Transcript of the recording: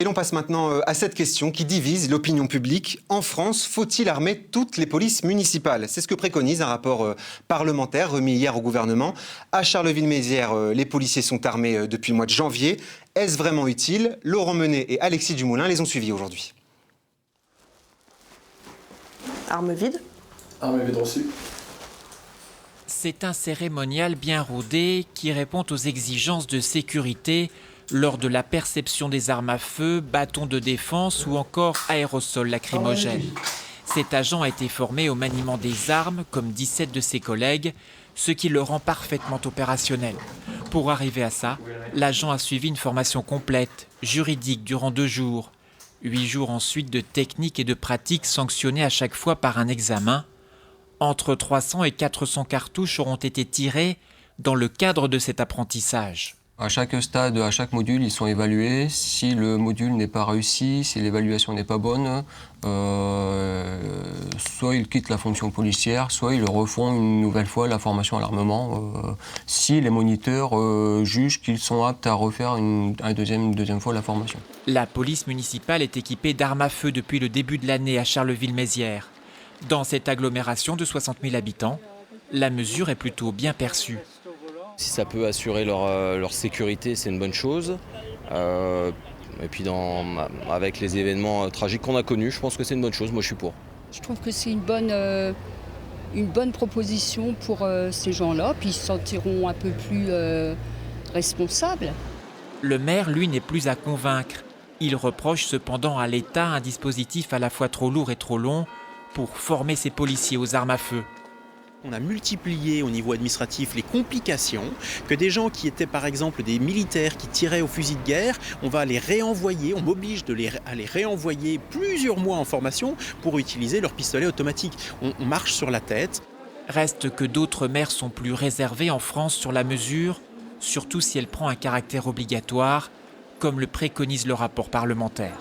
Et l'on passe maintenant à cette question qui divise l'opinion publique. En France, faut-il armer toutes les polices municipales? C'est ce que préconise un rapport parlementaire remis hier au gouvernement. À Charleville-Mézières, les policiers sont armés depuis le mois de janvier. Est-ce vraiment utile? Laurent Menet et Alexis Dumoulin les ont suivis aujourd'hui. Arme vide? Arme vide reçue. C'est un cérémonial bien rodé qui répond aux exigences de sécurité lors de la perception des armes à feu, bâtons de défense ou encore aérosols lacrymogènes. Cet agent a été formé au maniement des armes, comme 17 de ses collègues, ce qui le rend parfaitement opérationnel. Pour arriver à ça, l'agent a suivi une formation complète, juridique durant 2 jours. 8 jours ensuite de technique et de pratique sanctionnés à chaque fois par un examen. Entre 300 et 400 cartouches auront été tirées dans le cadre de cet apprentissage. À chaque stade, à chaque module, ils sont évalués. Si le module n'est pas réussi, si l'évaluation n'est pas bonne, soit ils quittent la fonction policière, soit ils refont une nouvelle fois la formation à l'armement, si les moniteurs jugent qu'ils sont aptes à refaire une deuxième fois la formation. La police municipale est équipée d'armes à feu depuis le début de l'année à Charleville-Mézières. Dans cette agglomération de 60 000 habitants, la mesure est plutôt bien perçue. Si ça peut assurer leur sécurité, c'est une bonne chose. Et puis avec les événements tragiques qu'on a connus, je pense que c'est une bonne chose. Moi, je suis pour. Je trouve que c'est une bonne proposition pour ces gens-là, puis ils se sentiront un peu plus responsables. Le maire, lui, n'est plus à convaincre. Il reproche cependant à l'État un dispositif à la fois trop lourd et trop long pour former ses policiers aux armes à feu. On a multiplié au niveau administratif les complications, que des gens qui étaient par exemple des militaires qui tiraient au fusil de guerre, on va les réenvoyer, on m'oblige à les réenvoyer plusieurs mois en formation pour utiliser leur pistolet automatique. On marche sur la tête. Reste que d'autres maires sont plus réservés en France sur la mesure, surtout si elle prend un caractère obligatoire, comme le préconise le rapport parlementaire.